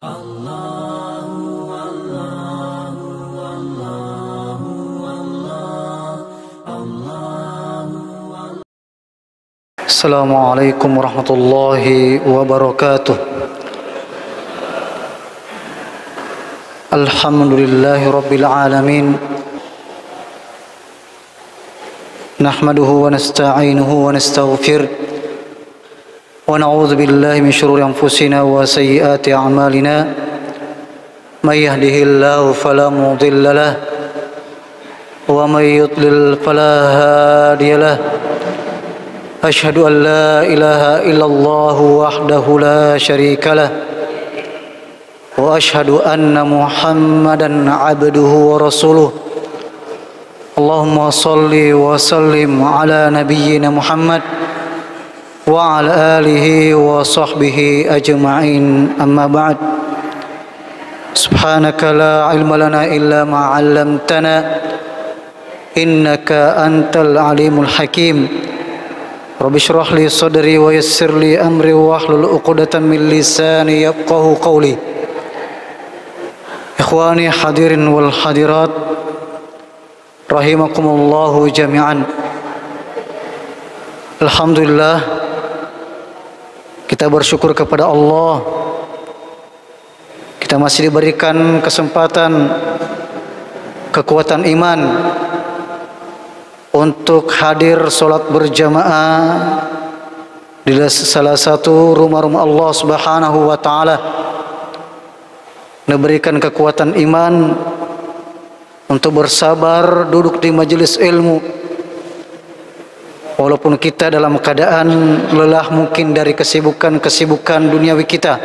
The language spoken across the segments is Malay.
Assalamualaikum warahmatullahi wabarakatuh. Alhamdulillahi rabbil alamin. Nahmaduhu wa nasta'inuhu wa nastaghfir. Wa na'udzu billahi min shururi anfusina wa sayyiati a'malina. May yahdihillahu fala mudilla lahu wa may yudlil fala hadiya lahu. أشهد أن لا إله إلا الله وحده لا شريك له وأشهد أن محمدا عبده ورسوله اللهم صل وسلم على نبينا محمد وعلى آله وصحبه أجمعين أما بعد سبحانك لا علم لنا إلا ما علمتنا إنك أنت العليم الحكيم Rabbi shrah li sadri wa yassir li amri wa hlul 'uqdatam min lisani yafqahu qawli. Ikhwani hadirin wal hadirat rahimakumullahu jami'an. Alhamdulillah, kita bersyukur kepada Allah. Kita masih diberikan kesempatan, kekuatan iman untuk hadir solat berjamaah di salah satu rumah-rumah Allah Subhanahu wa taala. Diberikan kekuatan iman untuk bersabar duduk di majelis ilmu walaupun kita dalam keadaan lelah mungkin dari kesibukan duniawi kita,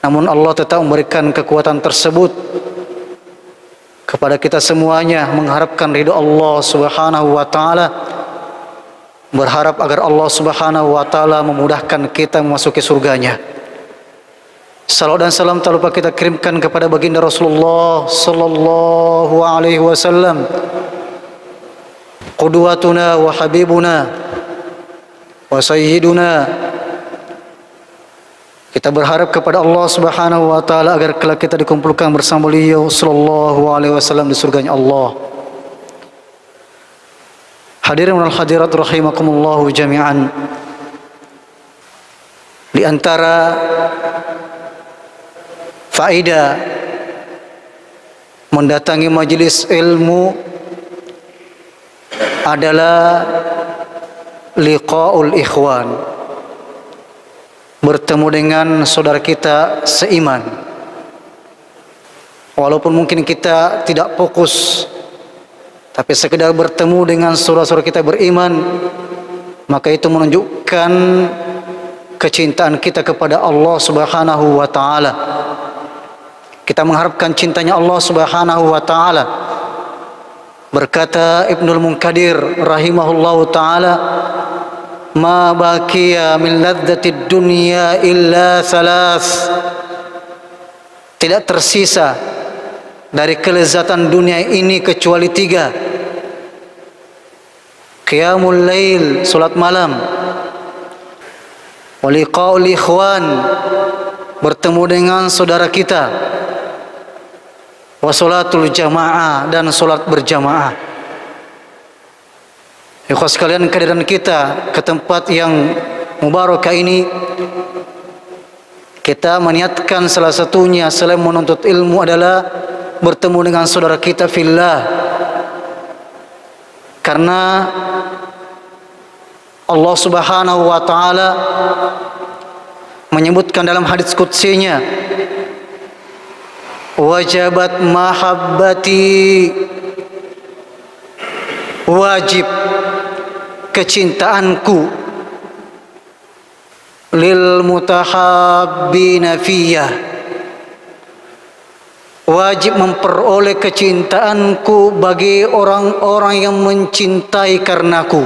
namun Allah tetap memberikan kekuatan tersebut kepada kita semuanya, mengharapkan ridha Allah Subhanahu wa taala, berharap agar Allah Subhanahu wa taala memudahkan kita memasuki surganya. Salawat dan salam tak lupa kita kirimkan kepada baginda Rasulullah sallallahu alaihi wasallam, qudwatuna wa habibuna wa sayyiduna. Kita berharap kepada Allah Subhanahu wa taala agar kelak kita dikumpulkan bersama beliau sallallahu alaihi wasallam di surganya Allah. Hadirin wal hadirat rahimakumullahu jami'an. Di antara faedah mendatangi majelis ilmu adalah liqaul ikhwan, bertemu dengan saudara kita seiman. Walaupun mungkin kita tidak fokus, tapi sekedar bertemu dengan saudara-saudara kita beriman, maka itu menunjukkan kecintaan kita kepada Allah Subhanahu wa taala. Kita mengharapkan cintanya Allah Subhanahu wa taala. Berkata Ibnul Munkadir rahimahullahu taala, ma baqiya min ladzatid dunya illa salas. Tidak tersisa dari kelezatan dunia ini kecuali 3. Qiyamul lail, salat malam. Wa liqaul ikhwan, bertemu dengan saudara kita. Wa salatul jamaah, dan salat berjamaah. Ikhwas sekalian, kehadiran kita ke tempat yang mubarakah ini, kita meniatkan salah satunya selain menuntut ilmu adalah bertemu dengan saudara kita fillah. Karena Allah Subhanahu wa taala menyebutkan dalam hadis qudsinya, wajabat mahabbati, wajib kecintaanku, lil mutahabbina fiyah, wajib memperoleh kecintaanku bagi orang-orang yang mencintai karenaku,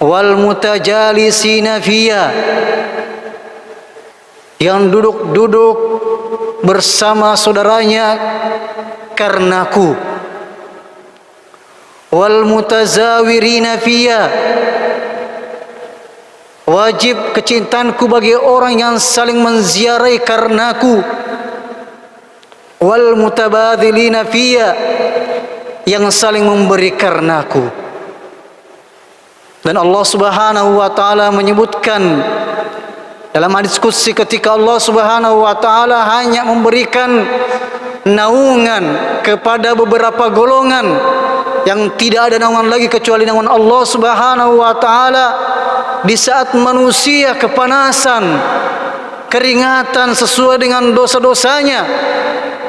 wal mutajalisina fiyah, yang duduk-duduk bersama saudaranya karenaku, wal mutazawirina fiyya, Wajib kecintaanku bagi orang yang saling menziarahi karenaku. Wal mutabadzilina fiyya, yang saling memberi karenaku. Dan Allah Subhanahu wa taala menyebutkan dalam hadis qudsi ketika Allah Subhanahu wa taala hanya memberikan naungan kepada beberapa golongan yang tidak ada naungan lagi kecuali naungan Allah Subhanahu wa taala di saat manusia kepanasan, keringatan sesuai dengan dosa-dosanya.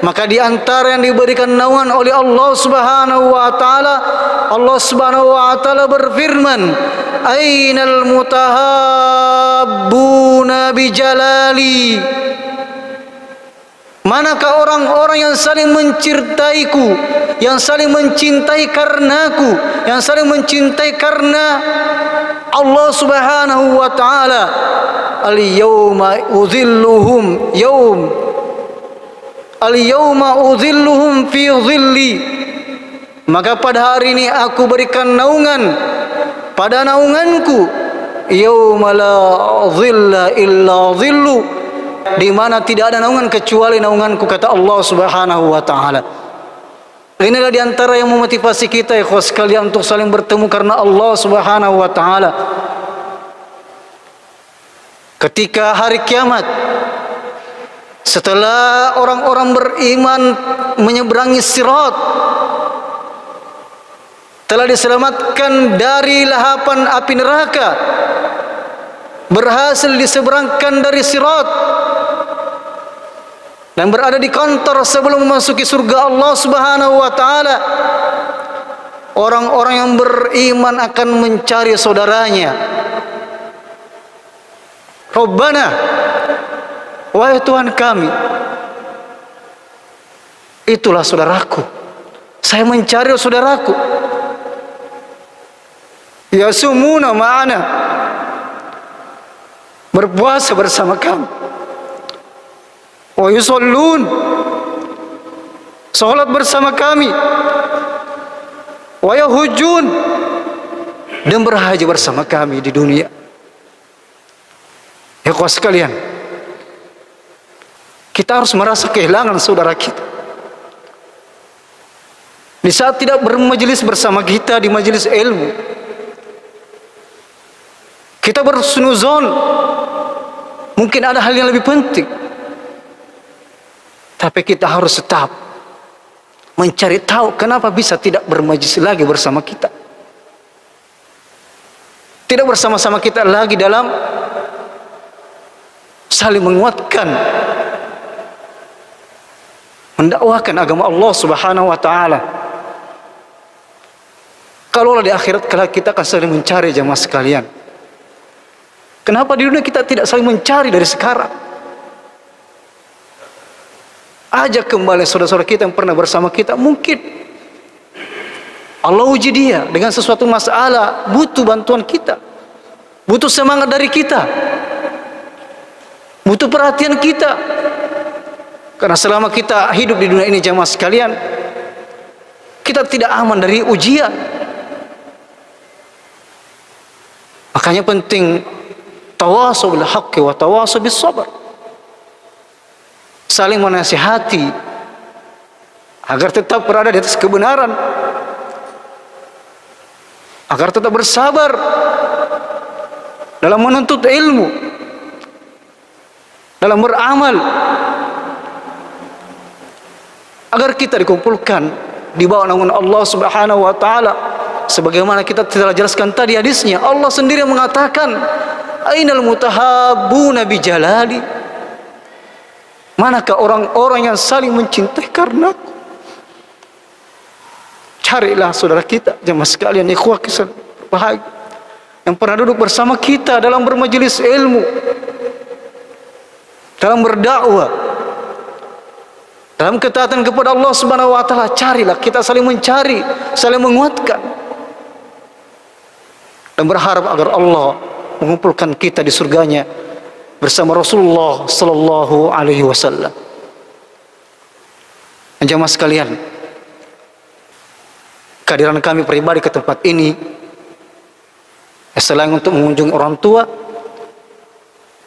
Maka di antara yang diberikan naungan oleh Allah Subhanahu wa taala, Allah Subhanahu wa taala berfirman, "Ainal mutahabbuna bijalali?" Manakah orang-orang yang saling mencintaiku, yang saling mencintai karenaku, yang saling mencintai karena Allah Subhanahu wa taala? Al-yawma udhilluhum Al-yawma udhilluhum fi dhilli. Maka pada hari ini aku berikan naungan pada naunganku, yawma la dhilla illa dhillu, di mana tidak ada naungan kecuali naunganku, kata Allah Subhanahu wa taala. Inilah di antara yang memotivasi kita ikhwas sekalian untuk saling bertemu karena Allah Subhanahu wa taala. Ketika hari kiamat, setelah orang-orang beriman menyeberangi sirat, telah diselamatkan dari lahapan api neraka, berhasil diseberangkan dari sirat dan berada di kantor sebelum memasuki surga Allah Subhanahu wa taala, orang-orang yang beriman akan mencari saudaranya. Rabbana, wahai Tuhan kami, itulah saudaraku, saya mencari saudaraku. Yasumuna ma'ana, berpuasa bersama kami. Wa yusallun, salat bersama kami. Wa yahujjun, dan berhaji bersama kami di dunia. Ya kawan sekalian, kita harus merasa kehilangan saudara kita. Di saat tidak bermajelis bersama kita di majelis ilmu, kita bersunuzon, mungkin ada hal yang lebih penting, tapi kita harus tetap mencari tahu kenapa bisa tidak bermajelis lagi bersama kita, tidak bersama-sama kita lagi dalam saling menguatkan, mendakwakan agama Allah Subhanahu wa taala. Kalaulah di akhirat kelak kita akan saling mencari jamaah sekalian, kenapa di dunia kita tidak saling mencari dari sekarang? Ajak kembali saudara-saudara kita yang pernah bersama kita. Mungkin Allah uji dia dengan sesuatu masalah, butuh bantuan kita, butuh semangat dari kita, butuh perhatian kita. Karena selama kita hidup di dunia ini jamaah sekalian, kita tidak aman dari ujian. Makanya penting tawasau bil haqqi wa tawasau bis sabr, saling menasihati agar tetap berada di atas kebenaran, agar tetap bersabar dalam menuntut ilmu, dalam beramal, agar kita dikumpulkan di bawah naungan Allah Subhanahu wa taala. Sebagaimana kita telah jelaskan tadi hadisnya, Allah sendiri mengatakan, "Ainal mutahabbuna bijalali?" Manakah orang-orang yang saling mencintai karenaku? Carilah saudara kita jemaah sekalian, ikhwah kisah bahagia, yang pernah duduk bersama kita dalam bermajelis ilmu, dalam berdakwah, dalam ketaatan kepada Allah Subhanahu wa taala. Carilah kita saling mencari, saling menguatkan, dan berharap agar Allah mengumpulkan kita di surganya bersama Rasulullah sallallahu alaihi wasallam. Jemaah sekalian, kehadiran kami pribadi ke tempat ini selain untuk mengunjungi orang tua,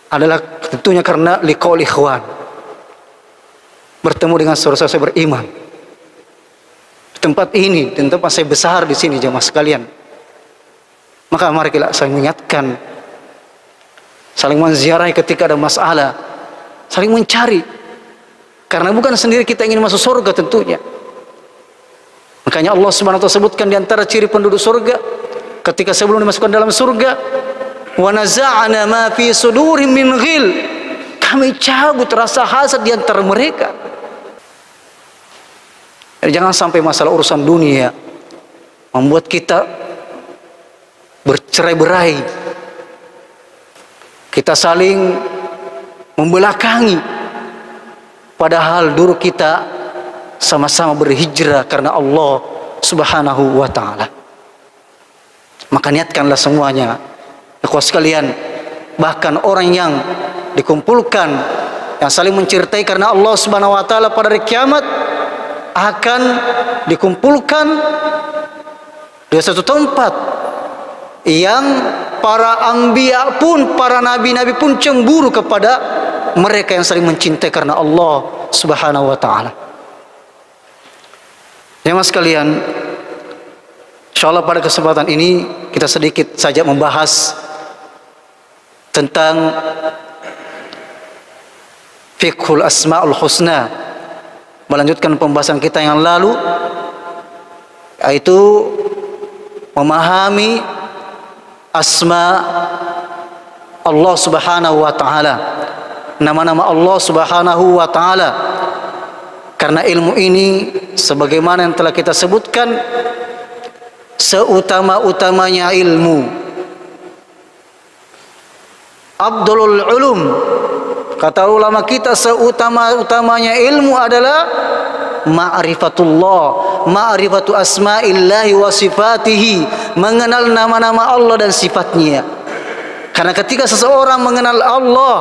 adalah tentunya karena liqaul ikhwan, bertemu dengan saudara-saudara beriman di tempat ini, di tempat saya besar di sini jemaah sekalian. Maka mari kita saling mengingatkan, saling menziarahi ketika ada masalah, saling mencari, karena bukan sendiri kita ingin masuk surga tentunya. Makanya Allah Subhanahu wa taala sebutkan di antara ciri penduduk surga ketika sebelum dimasukkan dalam surga, wa naza'na ma fi sudurihim min ghil, kami cabut rasa hasad di antara mereka. Jadi jangan sampai masalah urusan dunia membuat kita bercerai-berai, kita saling membelakangi, padahal dulu kita sama-sama berhijrah karena Allah Subhanahu wa taala. Maka niatkanlah semuanya, ikhwah sekalian. Bahkan orang yang dikumpulkan, yang saling mencintai karena Allah Subhanahu wa taala pada hari kiamat, akan dikumpulkan di satu tempat yang para anbiya pun, para nabi-nabi pun cemburu kepada mereka yang saling mencintai karena Allah Subhanahu wa taala. Jemaah sekalian, insyaallah pada kesempatan ini kita sedikit saja membahas tentang fiqhul asmaul husna, melanjutkan pembahasan kita yang lalu, yaitu memahami asma Allah Subhanahu wa taala, nama-nama Allah Subhanahu wa taala. Karena ilmu ini sebagaimana yang telah kita sebutkan, seutama-utamanya ilmu, Abdulul ulum, kata ulama kita, seutama-utamanya ilmu adalah ma'rifatullah, ma'rifatu asma'illahi wa sifatihi, mengenal nama-nama Allah dan sifatnya. Karena ketika seseorang mengenal Allah,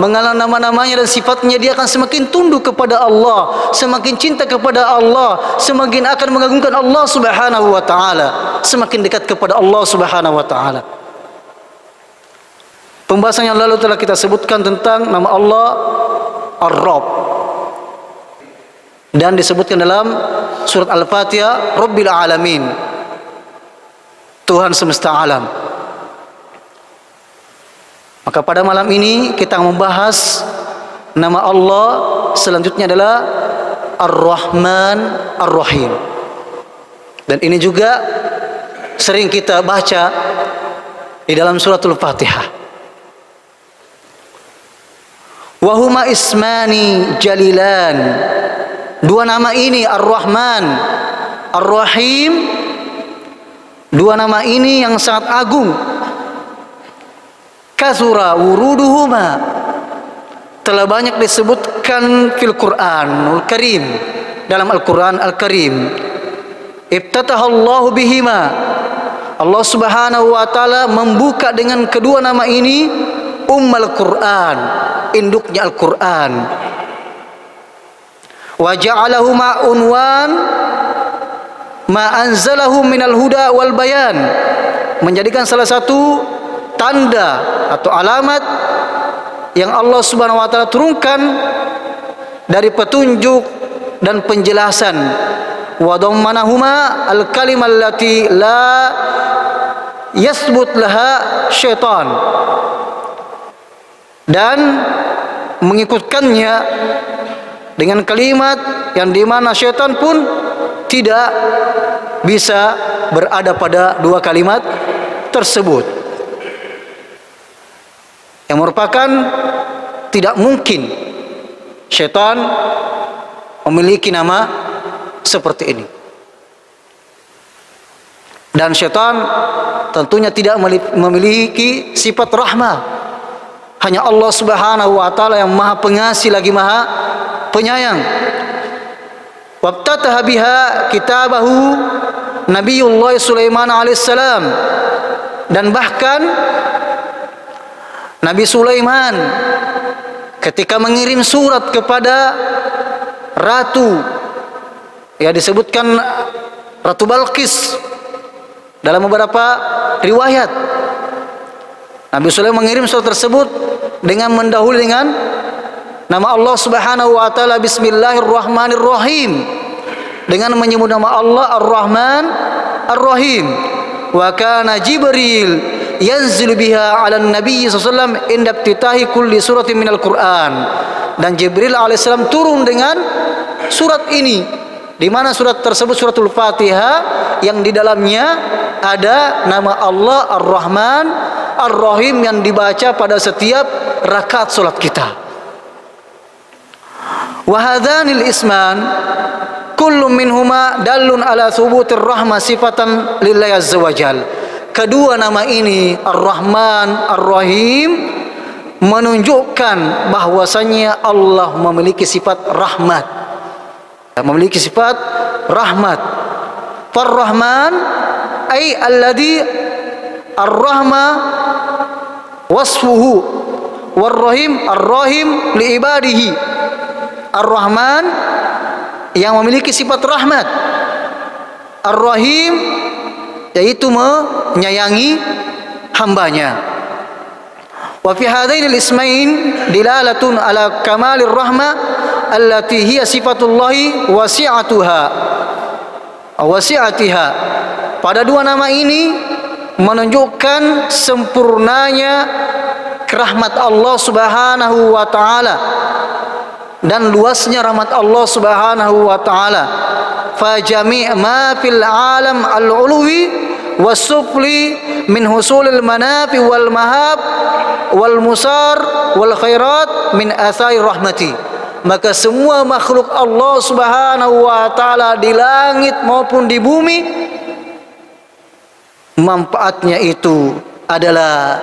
mengenal nama-namanya dan sifatnya, dia akan semakin tunduk kepada Allah, semakin cinta kepada Allah, semakin akan mengagungkan Allah Subhanahu wa taala, semakin dekat kepada Allah Subhanahu wa taala. Pembahasan yang lalu telah kita sebutkan tentang nama Allah Ar-Rabb, dan disebutkan dalam surat Al-Fatihah, Rabbil Alamin, Tuhan semesta alam. Maka pada malam ini kita membahas nama Allah selanjutnya adalah Ar-Rahman Ar-Rahim. Dan ini juga sering kita baca di dalam suratul Fatihah. Wahuma ismani jalilan. Dua nama ini, Ar-Rahman Ar-Rahim, dua nama ini yang sangat agung. Kasura wuruduhuma, telah banyak disebutkan fil Qur'anul Karim, dalam Al-Quran Al-Karim. Ibtatahallahu bihima, Allah Subhanahu wa taala membuka dengan kedua nama ini Ummul Quran, induknya Al-Quran. Wa ja'alahuma unwan ma anzalahu minal huda wal bayan, menjadikan salah satu tanda atau alamat yang Allah Subhanahu wa taala turunkan dari petunjuk dan penjelasan. Wa dammanahuma al-kalimah allati la yasbut laha syaitan, dan mengikutkannya dengan kalimat yang dimana syaitan pun tidak bisa berada pada dua kalimat tersebut, yang merupakan tidak mungkin syaitan memiliki nama seperti ini. Dan syaitan tentunya tidak memiliki sifat rahmah. Hanya Allah Subhanahu wa taala yang Maha Pengasih lagi Maha Penyayang. Wabtataha biha kitabahu Nabiullah Sulaiman alaihissalam, dan bahkan Nabi Sulaiman ketika mengirim surat kepada ratu, ya disebutkan Ratu Balqis dalam beberapa riwayat, Nabi Sulaiman mengirim surat tersebut dengan mendahului dengan nama Allah Subhanahu wa taala, bismillahirrahmanirrahim, dengan menyebut nama Allah Ar-Rahman Ar-Rahim. Wa kana Jibril yanzilu biha 'ala an-nabiy sallallahu alaihi wasallam inda iftitahi kulli suratin minal Qur'an. Dan Jibril alaihissalam turun dengan surat ini, di mana surat tersebut suratul Fatihah, yang di dalamnya ada nama Allah Ar-Rahman Ar-Rahim yang dibaca pada setiap rakaat salat kita. Wa hadhanil isman kullu minhuma dallun ala thubutir rahmah sifatan lillahi azza wajal. Kedua nama ini Ar-Rahman Ar-Rahim menunjukkan bahwasanya Allah memiliki sifat rahmat, memiliki sifat rahmat. Ar-Rahman ay alladhi ar-rahma wasfuhu, war-rahim ar-rahim li ibadihi. Ar-Rahman yang memiliki sifat rahmat, Ar-Rahim yaitu menyayangi hambanya. Wa fi hadaini al-ismain dilalatun ala kamalir rahmah allati hiya sifatullahi wasi'atiha. Pada dua nama ini menunjukkan sempurnanya rahmat Allah Subhanahu wa taala dan luasnya rahmat Allah Subhanahu wa taala. Fa jami' ma fil alam al-ulwi was-sufli min husulil manafi wal mahab wal musar wal khairat min athari rahmati. Maka semua makhluk Allah Subhanahu wa taala di langit maupun di bumi, manfaatnya itu adalah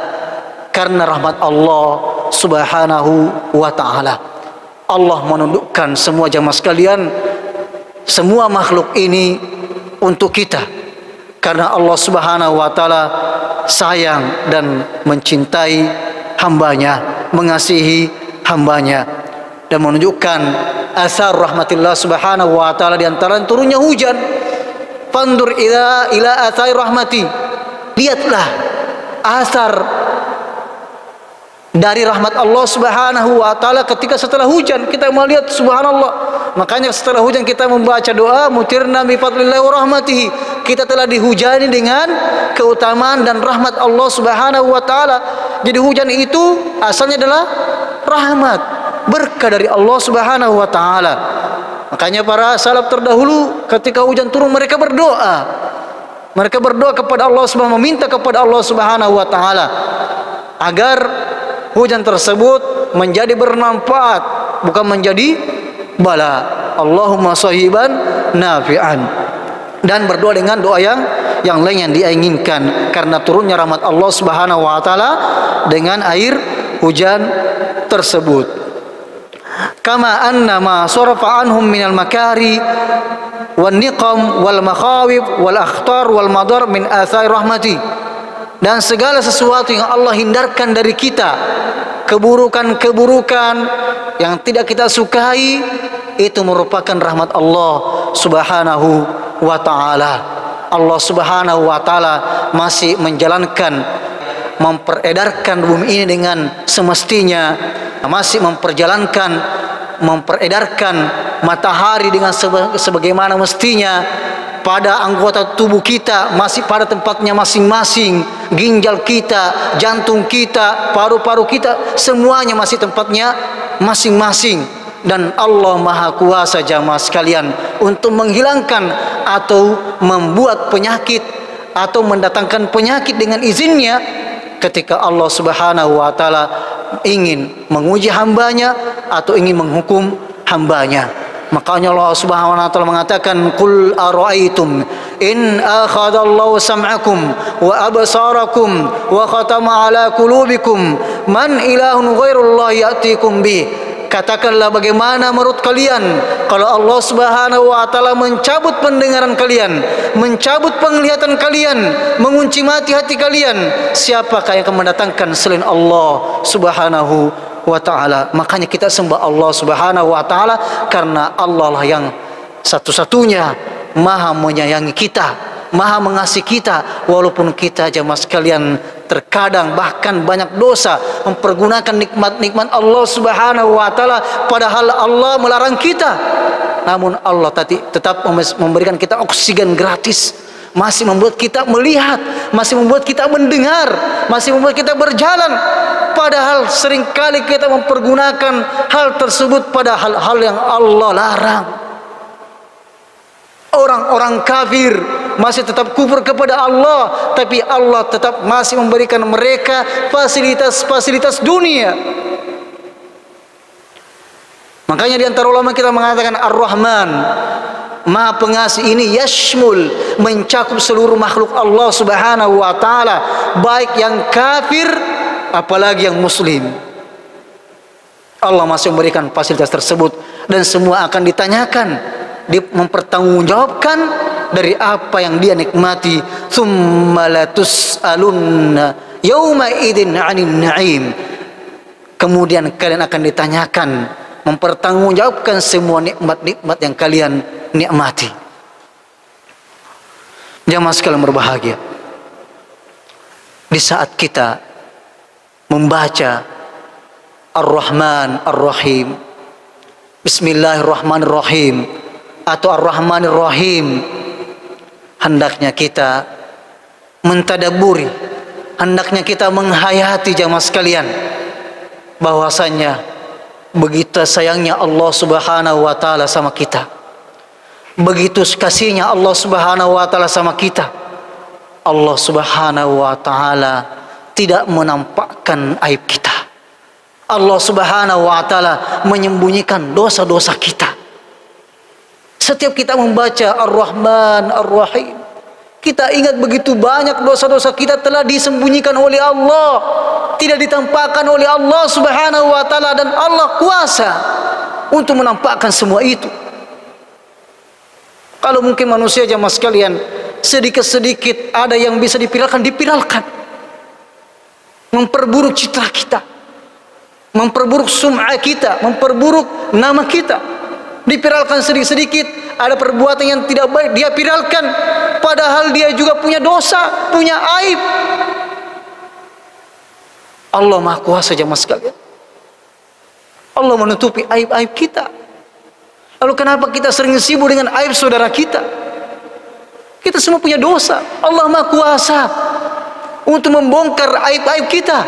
karena rahmat Allah Subhanahu wa taala. Allah menundukkan semua jamaah sekalian, semua makhluk ini untuk kita, karena Allah Subhanahu wa taala sayang dan mencintai hambanya, mengasihi hambanya, dan menunjukkan asar rahmatillah Subhanahu wa taala di antara turunnya hujan. Fandur ila athari rahmati, lihatlah asar dari rahmat Allah Subhanahu wa taala ketika setelah hujan kita melihat, subhanallah. Makanya setelah hujan kita membaca doa mutirna bi fadlillahi wa rahmatihi, kita telah dihujani dengan keutamaan dan rahmat Allah Subhanahu wa taala. Jadi hujan itu asalnya adalah rahmat, berkah dari Allah Subhanahu wa taala. Makanya para salaf terdahulu ketika hujan turun mereka berdoa. Mereka berdoa kepada Allah Subhanahu, meminta kepada Allah Subhanahu wa taala agar hujan tersebut menjadi bermanfaat, bukan menjadi bala. Allahumma sahiban nafi'an. Dan berdoa dengan doa yang lain yang dia inginkan karena turunnya rahmat Allah Subhanahu wa taala dengan air hujan tersebut. Kama anna ma sarafa anhum minal makari wan niqam wal makhawif wal akhtar wal madar min athari rahmati. Dan segala sesuatu yang Allah hindarkan dari kita, keburukan-keburukan yang tidak kita sukai, itu merupakan rahmat Allah Subhanahu wa ta'ala. Allah Subhanahu wa ta'ala masih menjalankan, memperedarkan bumi ini dengan semestinya, masih memperedarkan matahari dengan sebagaimana mestinya. Pada anggota tubuh kita masih pada tempatnya masing-masing, ginjal kita, jantung kita, paru-paru kita, semuanya masih tempatnya masing-masing. Dan Allah Maha Kuasa jamaah sekalian untuk menghilangkan atau membuat penyakit atau mendatangkan penyakit dengan izinnya ketika Allah Subhanahu wa taala ingin menguji hambanya atau ingin menghukum hambanya. Makanya Allah Subhanahu wa taala mengatakan, qul ara'aitum in akhadallahu sam'akum wa absarakum wa khatama ala qulubikum man ilahun ghairullah ya'tikum bih. Katakanlah, bagaimana menurut kalian kalau Allah Subhanahu wa taala mencabut pendengaran kalian, mencabut penglihatan kalian, mengunci mati hati kalian, siapakah yang akan mendatangkan selain Allah Subhanahu wa ta'ala? Makanya kita sembah Allah Subhanahu wa ta'ala karena Allah lah yang satu-satunya maha menyayangi kita, maha mengasihi kita, walaupun kita jamaah sekalian terkadang bahkan banyak dosa, mempergunakan nikmat-nikmat Allah Subhanahu wa taala padahal Allah melarang kita. Namun Allah tetap memberikan kita oksigen gratis, masih membuat kita melihat, masih membuat kita mendengar, masih membuat kita berjalan, padahal seringkali kita mempergunakan hal tersebut pada hal-hal yang Allah larang. Orang-orang kafir masih tetap kufur kepada Allah, tapi Allah tetap masih memberikan mereka fasilitas-fasilitas dunia. Makanya di antara ulama kita mengatakan Ar-Rahman, Maha Pengasih ini yashmul, mencakup seluruh makhluk Allah Subhanahu wa taala, baik yang kafir apalagi yang muslim. Allah masih memberikan fasilitas tersebut dan semua akan ditanyakan, mempertanggungjawabkan dari apa yang dia nikmati. Tsumma latus'alunna yauma idzin 'anil na'im. Kemudian kalian akan ditanyakan, mempertanggungjawabkan semua nikmat-nikmat yang kalian nikmati. Jamaah sekalian berbahagia, di saat kita membaca Ar-Rahman Ar-Rahim, Bismillahirrahmanirrahim atau Ar-Rahmanir Rahim, hendaknya kita mentadaburi, hendaknya kita menghayati jamaah sekalian, bahwasanya begitu sayangnya Allah Subhanahu wa taala sama kita, begitu kasihnya Allah Subhanahu wa taala sama kita. Allah Subhanahu wa taala tidak menampakkan aib kita. Allah Subhanahu wa taala menyembunyikan dosa-dosa kita. Setiap kita membaca Ar-Rahman Ar-Rahim, kita ingat begitu banyak dosa-dosa kita telah disembunyikan oleh Allah, tidak ditampakkan oleh Allah Subhanahu wa taala, dan Allah kuasa untuk menampakkan semua itu. Kalau mungkin manusia jamaah sekalian sedikit-sedikit ada yang bisa dipiralkan, memperburuk citra kita, memperburuk sum'ah kita, memperburuk nama kita, dipiralkan sedikit-sedikit. Ada perbuatan yang tidak baik dia viralkan, padahal dia juga punya dosa, punya aib. Allah Maha Kuasa jamaah sekalian. Allah menutupi aib-aib kita. Lalu kenapa kita sering sibuk dengan aib saudara kita? Kita semua punya dosa. Allah Maha Kuasa untuk membongkar aib-aib kita.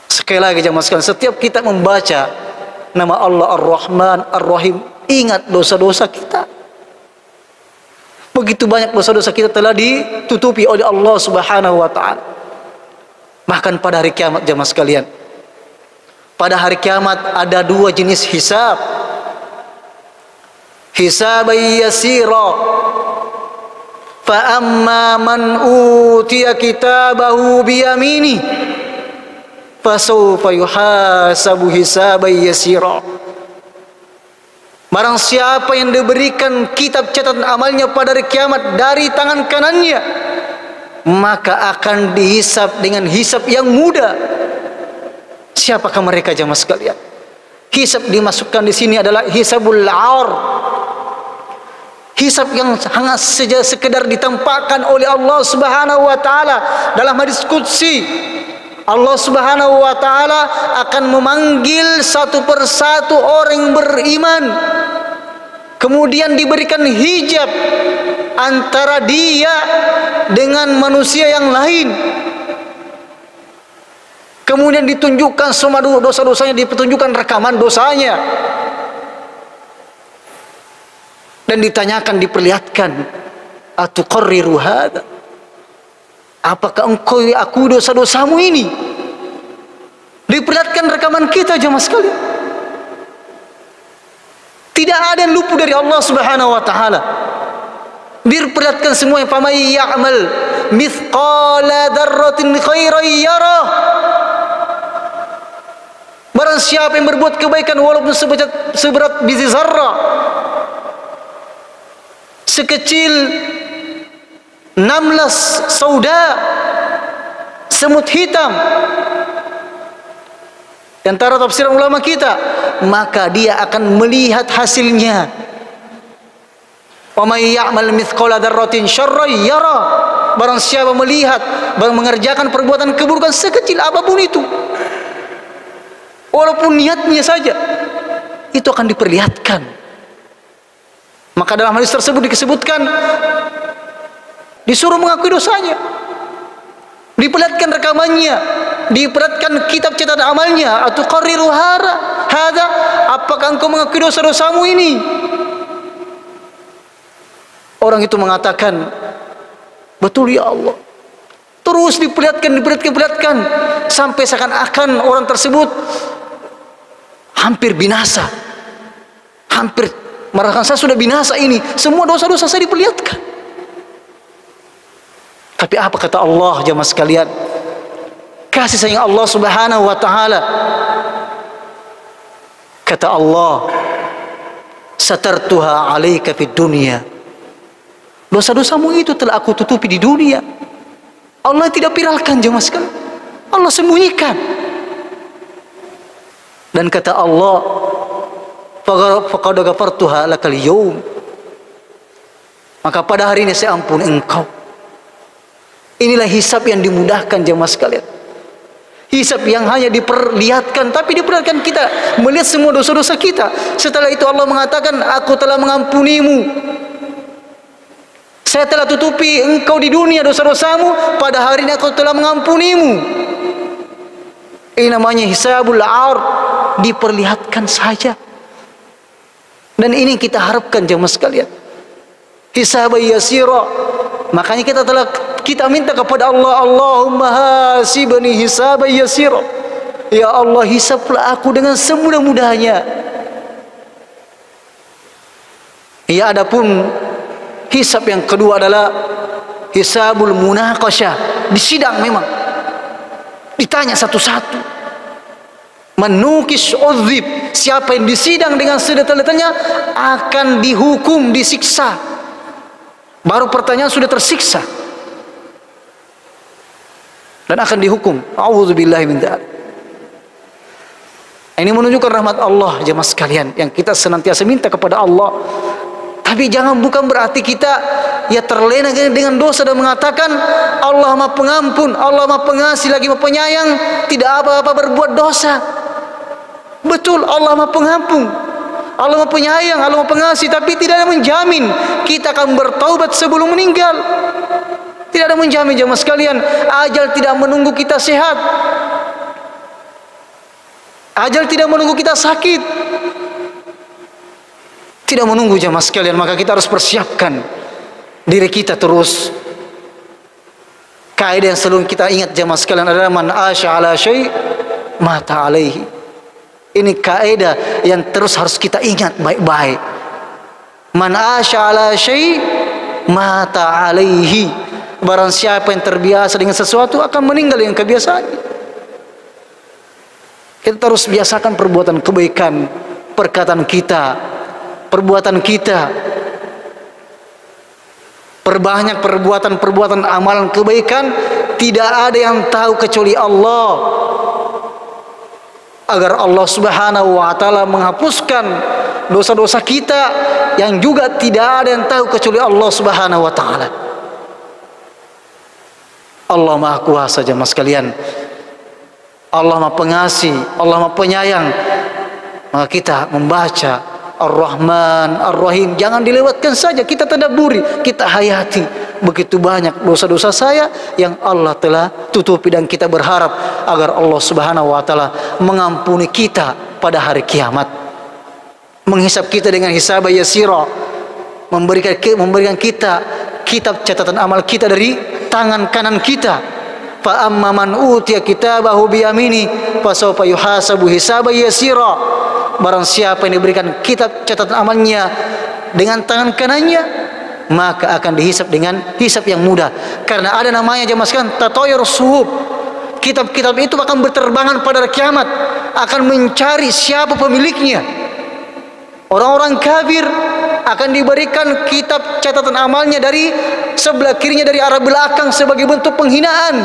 Sekali lagi jamaah sekalian, setiap kita membaca nama Allah Ar-Rahman Ar-Rahim, ingat dosa-dosa kita. Begitu banyak dosa-dosa kita telah ditutupi oleh Allah Subhanahu wa taala. Bahkan pada hari kiamat jamaah sekalian, pada hari kiamat ada dua jenis hisab. Hisaban yasira, fa amma man utiya kitabahu biyamini fasawfa yuhasabu hisaban yasira. Barang siapa yang diberikan kitab catatan amalnya pada hari kiamat dari tangan kanannya, maka akan dihisab dengan hisab yang mudah. Siapakah mereka jamaah sekalian? Hisab dimasukkan di sini adalah hisabul 'ar. Hisab yang hanya saja sekedar ditampakkan oleh Allah Subhanahu wa taala dalam hadis qudsi. Allah Subhanahu wa taala akan memanggil satu persatu orang yang beriman, kemudian diberikan hijab antara dia dengan manusia yang lain. Kemudian ditunjukkan semua dosa-dosanya, ditunjukkan rekaman dosanya, dan ditanyakan, diperlihatkan, atuqarriru hadza, apakah engkau aku dosa-dosamu ini? Diperlihatkan rekaman kita jemaah sekalian. Tidak ada yang luput dari Allah Subhanahu wa taala. Diperlihatkan semuanya. Faman ya'mal mithqala dzarratin khairan yarah. Barang siapa yang berbuat kebaikan walaupun seberat biji zarrah, sekecil namlas sauda, semut hitam, di antara tafsiran ulama kita, maka dia akan melihat hasilnya. Wa may ya'mal mithqala dzarratin syarran yara. barang siapa melihat mengerjakan perbuatan keburukan sekecil apapun itu, walaupun niatnya saja, itu akan diperlihatkan. Maka dalam hadis tersebut disebutkan disuruh mengakui dosanya, diperlihatkan rekamannya, diperlihatkan kitab catatan amalnya. Atau qariru hada, apakah engkau mengakui dosa-dosamu ini? Orang itu mengatakan, betul ya Allah. Terus diperlihatkan sampai seakan-akan orang tersebut hampir binasa, hampir merasakan saya sudah binasa ini, semua dosa-dosa saya diperlihatkan. Tapi apa kata Allah jemaah sekalian? Kasih sayang Allah Subhanahu wa taala. Kata Allah, satartuha 'alaika fid dunya. Dosa-dosamu itu telah aku tutupi di dunia. Allah tidak viralkan jemaah sekalian. Allah sembunyikan. Dan kata Allah, faqad ghafartuha lakal yaum. Maka pada hari ini saya ampuni engkau. Inilah hisab yang dimudahkan jemaah sekalian. Hisab yang hanya diperlihatkan, tapi diperlihatkan kita melihat semua dosa-dosa kita. Setelah itu Allah mengatakan, aku telah mengampunimu. Saya telah tutupi engkau di dunia dosa-dosamu, pada hari ini aku telah mengampunimu. Ini namanya hisabul ar, diperlihatkan saja. Dan ini kita harapkan jemaah sekalian, hisab yasira. Makanya kita minta kepada Allah, Allahumma hasibni hisab yasira. Ya Allah, hisablah aku dengan semudah-mudahnya. Ya, adapun hisab yang kedua adalah hisabul munaqasyah. Di sidang memang ditanya satu-satu. Menukis udzib, siapa yang disidang dengan sedetail-detailnya akan dihukum, disiksa. Baru pertanyaan sudah tersiksa dan akan dihukum. A'udzubillahi min dzalik. Ini menunjukkan rahmat Allah jemaah sekalian, yang kita senantiasa minta kepada Allah. Tapi bukan berarti kita ya terlena dengan dosa dan mengatakan Allah Maha Pengampun, Allah Maha Pengasih lagi Maha Penyayang, tidak apa-apa berbuat dosa. Betul, Allah Maha Pengampun, Allah Maha Penyayang, Allah Maha Pengasih, tapi tidak ada menjamin kita akan bertaubat sebelum meninggal. Tidak ada menjamin jemaah sekalian. Ajal tidak menunggu kita sehat, ajal tidak menunggu kita sakit, tidak menunggu jemaah sekalian. Maka kita harus persiapkan diri kita terus. Kaidah yang selalu kita ingat jemaah sekalian adalah man asya ala syai' mata alaihi. Ini kaidah yang terus harus kita ingat baik-baik. Man asya ala syai' mata alaihi. Barang siapa yang terbiasa dengan sesuatu akan meninggal dengan kebiasaan. Kita terus biasakan perbuatan kebaikan, perkataan kita, perbuatan kita. Perbanyak perbuatan-perbuatan amalan kebaikan, tidak ada yang tahu kecuali Allah. Agar Allah Subhanahu wa taala menghapuskan dosa-dosa kita, yang juga tidak ada yang tahu kecuali Allah Subhanahu wa taala. Allah Maha Kuasa jemaah sekalian. Allah Maha Pengasih, Allah Maha Penyayang. Maka kita membaca Ar-Rahman, Ar-Rahim, jangan dilewatkan saja, kita tadabburi, kita hayati. Begitu banyak dosa-dosa saya yang Allah telah tutupi, dan kita berharap agar Allah Subhanahu wa taala mengampuni kita pada hari kiamat, menghisab kita dengan hisab yasira, memberikan kita kitab catatan amal kita dari tangan kanan kita. Fa amma man utiya kitabahu bi yamini fa sawfa yuhasabu hisaban yasira. Barang siapa yang diberikan kitab catatan amalnya dengan tangan kanannya, maka akan dihisab dengan hisab yang mudah. Karena ada namanya jemaah sekalian tatayur suhub. Kitab-kitab itu akan berterbangan pada hari kiamat, akan mencari siapa pemiliknya. Orang-orang kafir akan diberikan kitab catatan amalnya dari sebelah kirinya, dari arah belakang, sebagai bentuk penghinaan.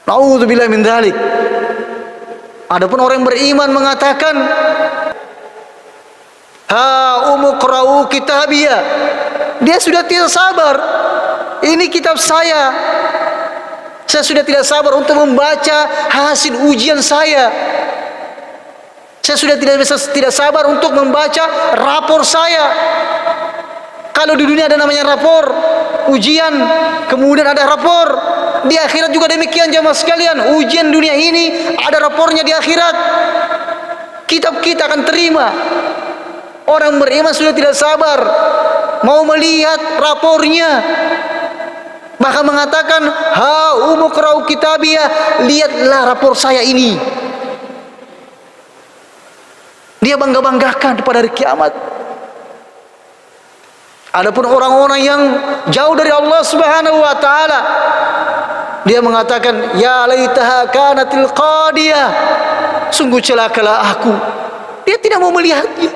Na'udzubillahi min dzalik. Adapun orang yang beriman mengatakan, ha umqra'u kitabiyah. Dia sudah tidak sabar ini kitab saya. Saya sudah tidak sabar untuk membaca hasil ujian saya. Saya sudah tidak sabar untuk membaca rapor saya. Kalau di dunia ada namanya rapor, ujian, kemudian ada rapor. Di akhirat juga demikian jamaah sekalian. Ujian dunia ini ada rapornya di akhirat. Kitab kita akan terima. Orang beriman sudah tidak sabar mau melihat rapornya. Bahkan mengatakan, ha umuqra'u kitabiyah, lihatlah rapor saya ini. Dia bangga-banggakan pada hari kiamat. Adapun orang-orang yang jauh dari Allah Subhanahu wa taala, dia mengatakan, ya laitaha kanatil qadiyah, sungguh celakalah aku. Dia tidak mau melihatnya.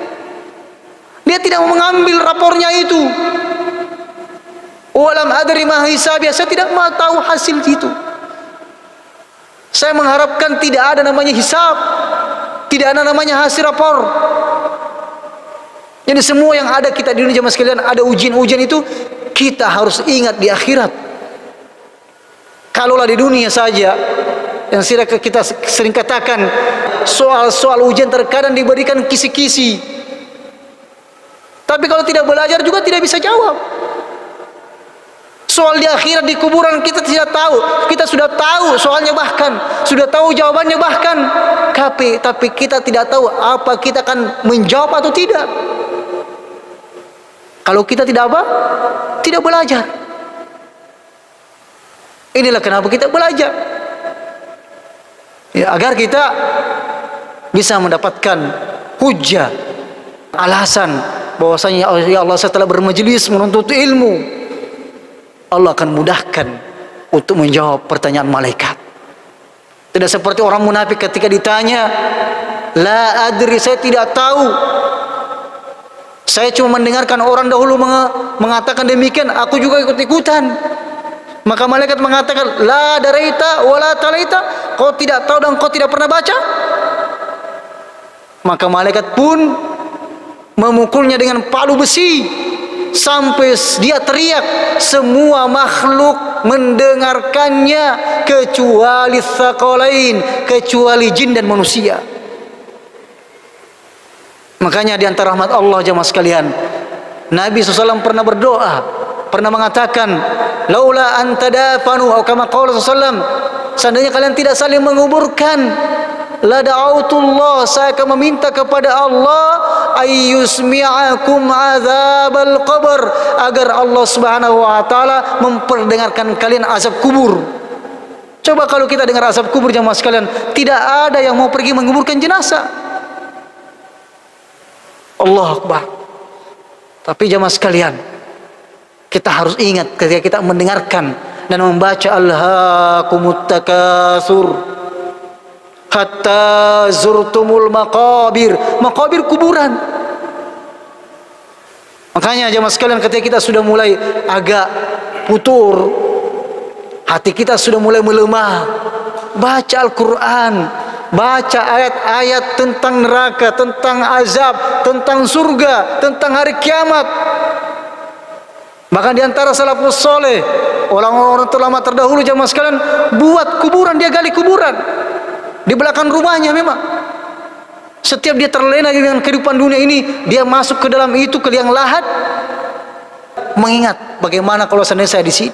Dia tidak mau mengambil rapornya itu. Walam adri ma hisabiyah, saya tidak mau tahu hasil itu. Saya mengharapkan tidak ada namanya hisab, tidak ada namanya hasil rapor. Jadi semua yang ada kita di dunia jemaah sekalian, ada ujian-ujian itu, kita harus ingat di akhirat. Kalaulah di dunia saja, yang kita sering katakan, soal-soal ujian terkadang diberikan kisi-kisi. Tapi kalau tidak belajar juga tidak bisa jawab. Soal di akhirat, di kuburan kita tidak tahu. Kita sudah tahu soalnya, bahkan sudah tahu jawabannya bahkan. Tapi kita tidak tahu apa kita akan menjawab atau tidak. Kalau kita tidak apa? Tidak belajar. Inilah kenapa kita belajar. Ya, agar kita bisa mendapatkan hujjah, alasan bahwasanya ya Allah, saya telah bermajelis menuntut ilmu. Allah akan mudahkan untuk menjawab pertanyaan malaikat. Tidak seperti orang munafik ketika ditanya, la adri, saya tidak tahu. Saya cuma mendengarkan orang dahulu mengatakan demikian, aku juga ikut-ikutan. Maka malaikat mengatakan, la daraita wa la talaita, kau tidak tahu dan kau tidak pernah baca. Maka malaikat pun memukulnya dengan palu besi sampai dia teriak. Semua makhluk mendengarkannya kecuali tsaqalain, kecuali jin dan manusia. Makanya di antara rahmat Allah jemaah sekalian, Nabi SAW pernah berdoa, pernah mengatakan, laula an tadafanu, atau kama qala SAW, seandainya kalian tidak saling menguburkan, la da'autullah, saya akan meminta kepada Allah ayyusmi'akum azabal qabr, agar Allah Subhanahu wa taala memperdengarkan kalian azab kubur. Coba kalau kita dengar azab kubur jemaah sekalian, tidak ada yang mau pergi menguburkan jenazah. Allah Akbar. Tapi jemaah sekalian, kita harus ingat ketika kita mendengarkan dan membaca alhaakumut takatsur hatta zurtumul maqabir. Maqabir kuburan. Makanya jemaah sekalian, ketika kita sudah mulai agak putur, hati kita sudah mulai melemah, baca Al-Quran, baca ayat-ayat tentang neraka, tentang azab, tentang surga, tentang hari kiamat. Bahkan di antara salafus soleh, orang-orang ulama terdahulu jemaah sekalian, buat kuburan, dia gali kuburan di belakang rumahnya. Memang setiap dia terlena dengan kehidupan dunia ini, dia masuk ke dalam itu, ke liang lahat, mengingat bagaimana kalau seandainya saya di sini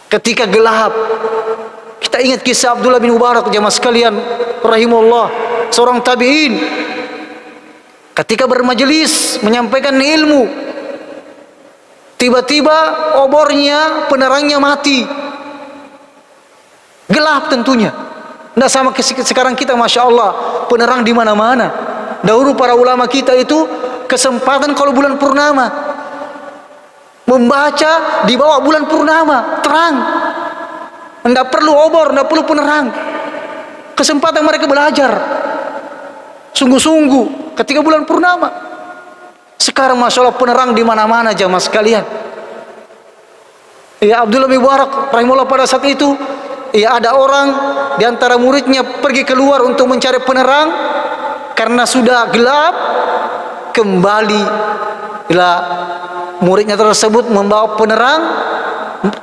ketika gelap. Kita ingat kisah Abdullah bin Mubarak jemaah sekalian rahimahullah, seorang tabi'in, ketika bermajelis menyampaikan ilmu, tiba-tiba obornya, penerangnya mati. Gelap tentunya. Tidak sama sekarang kita, masya Allah, penerang di mana-mana. Dahulu para ulama kita itu kesempatan kalau bulan purnama, membaca di bawah bulan purnama, terang. Tidak perlu obor, tidak perlu penerang. Kesempatan mereka belajar sungguh-sungguh ketika bulan purnama. Sekarang masya Allah penerang di mana-mana jamaah sekalian. Ya, Abdullah bin Mubarak rahimahullah pada saat itu, ya, ada orang di antara muridnya pergi keluar untuk mencari penerang karena sudah gelap. Kembali muridnya tersebut membawa penerang,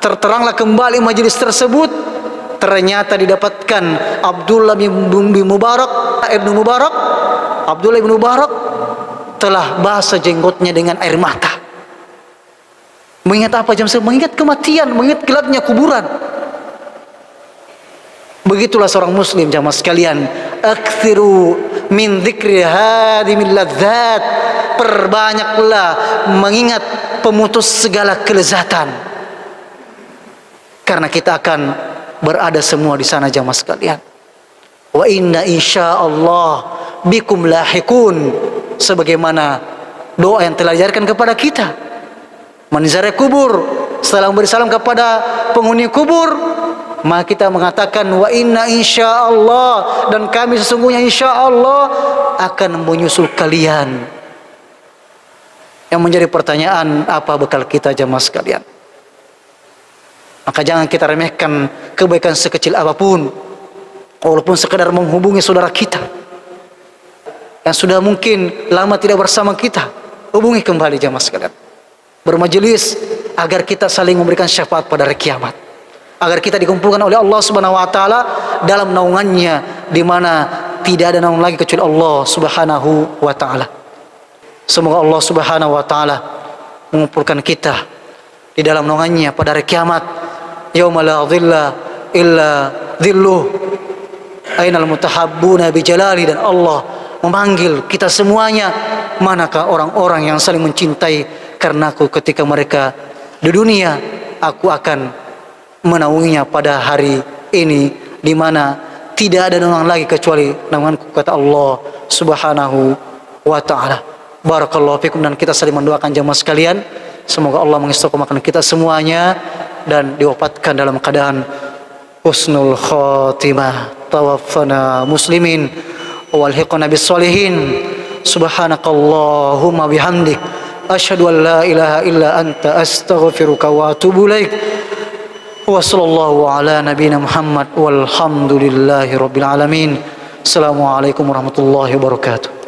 terteranglah kembali majelis tersebut. Ternyata didapatkan Abdullah bin Mubarak, Abdullah bin Mubarak telah basah jenggotnya dengan air mata. Mengingat apa jam segini? Mengingat kematian, mengingat gelapnya kuburan. Begitulah seorang muslim jamaah sekalian. Aktsiru min dzikri hadimil ladzat. Perbanyaklah mengingat pemutus segala kelezatan. Karena kita akan berada semua di sana jamaah sekalian. Wa inna insyaallah bikum lahikun, sebagaimana doa yang telah diajarkan kepada kita. Menziarah kubur, setelah memberi salam kepada penghuni kubur, maka kita mengatakan wa inna insyaallah, dan kami sesungguhnya insyaallah akan menyusul kalian. Yang menjadi pertanyaan, apa bekal kita jamaah sekalian? Maka jangan kita remehkan kebaikan sekecil apapun, walaupun sekadar menghubungi saudara kita yang sudah mungkin lama tidak bersama kita. Hubungi kembali jamaah sekalian, bermajelis agar kita saling memberikan syafaat pada hari kiamat, agar kita dikumpulkan oleh Allah Subhanahu wa taala dalam naungannya, di mana tidak ada naung lagi kecuali Allah Subhanahu wa taala. Semoga Allah Subhanahu wa taala mengumpulkan kita di dalam naungannya pada hari kiamat, yauma la dhilla illa dhilluh, ainal mutahabbuna bijalali, dan Allah memanggil kita semuanya, manakah orang-orang yang saling mencintai karenaku ketika mereka di dunia, aku akan menaunginya pada hari ini, di mana tidak ada naungan lagi kecuali naunganku, kata Allah Subhanahu wa taala. Barakallahu fikum. Dan kita saling mendoakan jamaah sekalian, semoga Allah mengistiqomahkan kita semuanya dan diwafatkan dalam keadaan husnul khatimah. Tawaffana muslimin walhiqna bis solihin. Subhanakallahumma bihamdik asyhadu an la ilaha illa anta astaghfiruka wa atubu ilaik. Wa sallallahu ala nabiyyina Muhammad walhamdulillahi rabbil alamin. Assalamualaikum warahmatullahi wabarakatuh.